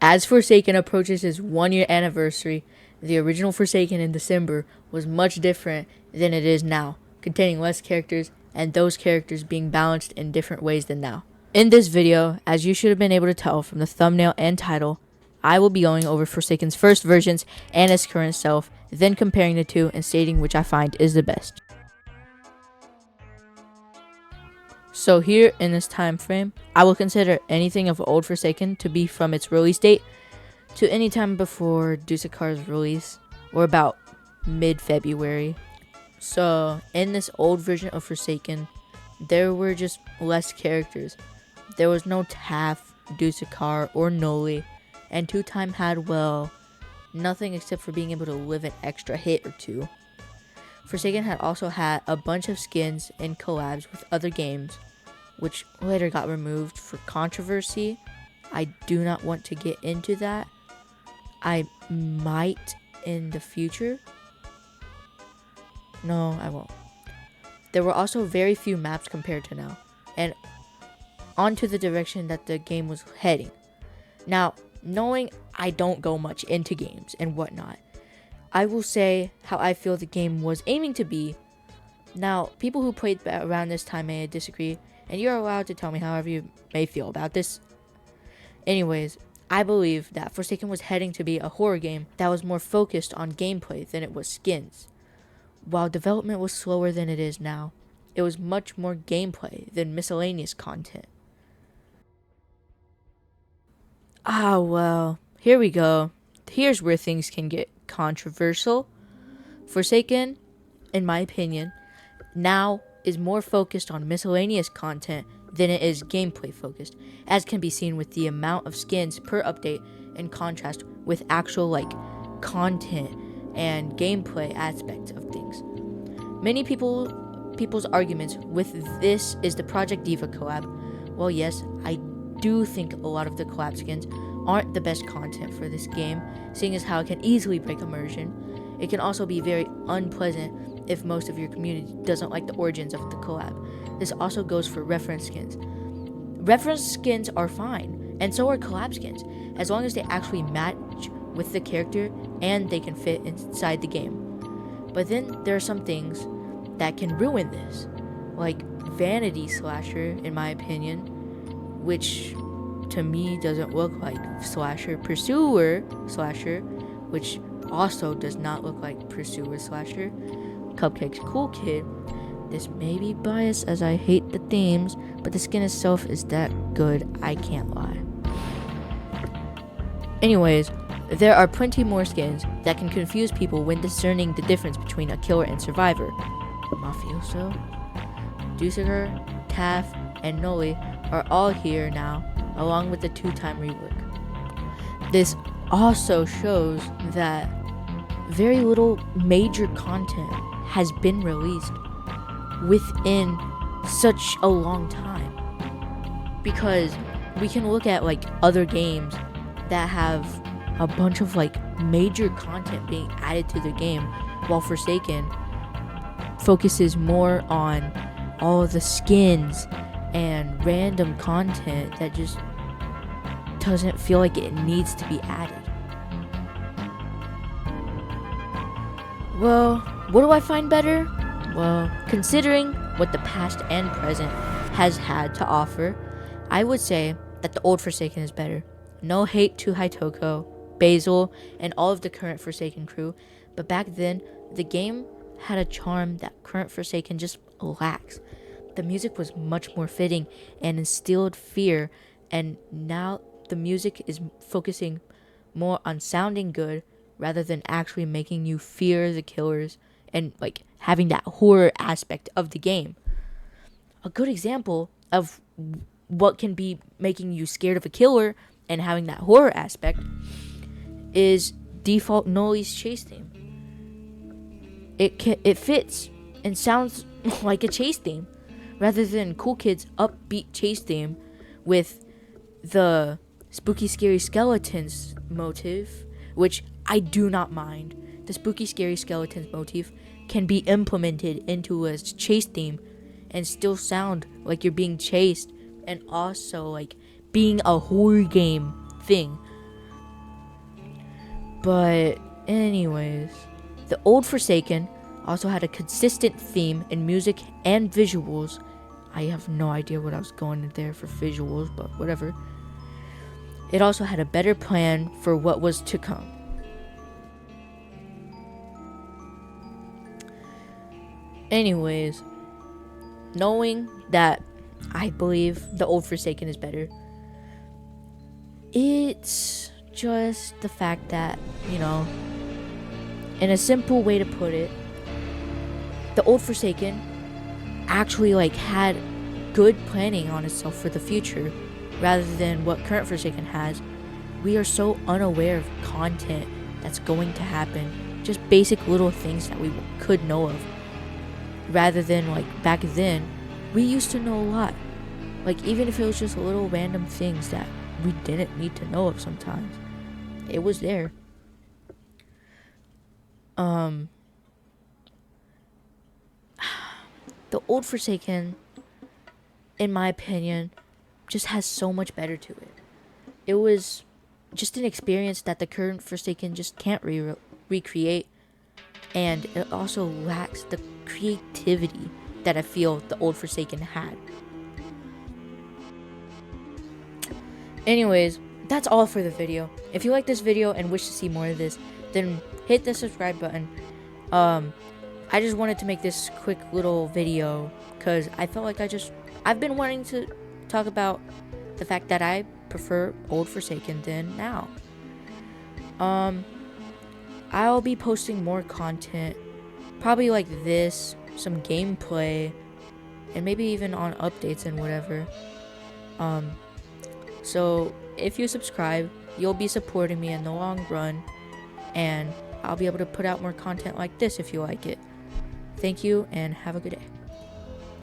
As Forsaken approaches its 1-year anniversary, the original Forsaken in December was much different than it is now, containing less characters and those characters being balanced in different ways than now. In this video, as you should have been able to tell from the thumbnail and title, I will be going over Forsaken's first versions and its current self, then comparing the two and stating which I find is the best. So here in this time frame, I will consider anything of old Forsaken to be from its release date to any time before Dusakar's release, or about mid-February. So in this old version of Forsaken, there were just less characters. There was no Taff, Dusakar, or Noli, and Two Time had, well, nothing except for being able to live an extra hit or two. Forsaken had also had a bunch of skins and collabs with other games, which later got removed for controversy. I do not want to get into that. I might in the future. No, I won't. There were also very few maps compared to now, and onto the direction that the game was heading. Now, knowing I don't go much into games and whatnot, I will say how I feel the game was aiming to be. Now, people who played around this time may disagree, and you're allowed to tell me however you may feel about this. Anyways, I believe that Forsaken was heading to be a horror game that was more focused on gameplay than it was skins. While development was slower than it is now, it was much more gameplay than miscellaneous content. Well, here we go. Here's where things can get controversial. Forsaken, in my opinion, now is more focused on miscellaneous content than it is gameplay focused, as can be seen with the amount of skins per update in contrast with actual content and gameplay aspects of things. Many people's arguments with this is the Project Diva collab. Well, yes, I do think a lot of the collab skins aren't the best content for this game, seeing as how it can easily break immersion. It can also be very unpleasant if most of your community doesn't like the origins of the collab. This also goes for reference skins. Reference skins are fine, and so are collab skins, as long as they actually match with the character and they can fit inside the game. But then there are some things that can ruin this, like Vanity Slasher, in my opinion, which to me doesn't look like Slasher. Pursuer Slasher, which also does not look like Pursuer Slasher. Cupcake's Cool Kid. This may be biased as I hate the themes, but the skin itself is that good, I can't lie. Anyways, there are plenty more skins that can confuse people when discerning the difference between a killer and survivor. Mafioso, Dusakar, Taff, and Noli are all here now, along with the two-time rework. This also shows that very little major content has been released within such a long time, because we can look at other games that have a bunch of major content being added to the game, while Forsaken focuses more on all the skins and random content that just doesn't feel like it needs to be added. Well, what do I find better? Well, considering what the past and present has had to offer, I would say that the old Forsaken is better. No hate to Hitoko, Basil, and all of the current Forsaken crew, but back then, the game had a charm that current Forsaken just lacks. The music was much more fitting and instilled fear, and now the music is focusing more on sounding good rather than actually making you fear the killers and having that horror aspect of the game. A good example of what can be making you scared of a killer and having that horror aspect is default Noli's chase theme. It fits and sounds like a chase theme rather than Cool Kid's upbeat chase theme with the spooky scary skeletons motif, which I do not mind. The spooky scary skeletons motif can be implemented into a chase theme and still sound like you're being chased and also being a horror game thing. But anyways, the old Forsaken also had a consistent theme in music and visuals. I have no idea what I was going in there for visuals, but whatever. It also had a better plan for what was to come. Anyways, knowing that I believe the old Forsaken is better, it's just the fact that, in a simple way to put it, the old Forsaken actually had good planning on itself for the future rather than what current Forsaken has. We are so unaware of content that's going to happen, just basic little things that we could know of, rather than back then we used to know a lot, even if it was just little random things that we didn't need to know of. Sometimes it was there. The old Forsaken, in my opinion, just has so much better to it. It was just an experience that the current Forsaken just can't recreate, and it also lacks the creativity that I feel the old Forsaken had. Anyways, that's all for the video. If you like this video and wish to see more of this, then hit the subscribe button. I just wanted to make this quick little video because I felt like I've been wanting to talk about the fact that I prefer old Forsaken than now. I'll be posting more content, probably like this, some gameplay, and maybe even on updates and whatever. So if you subscribe, you'll be supporting me in the long run, and I'll be able to put out more content like this if you like it. Thank you, and have a good day.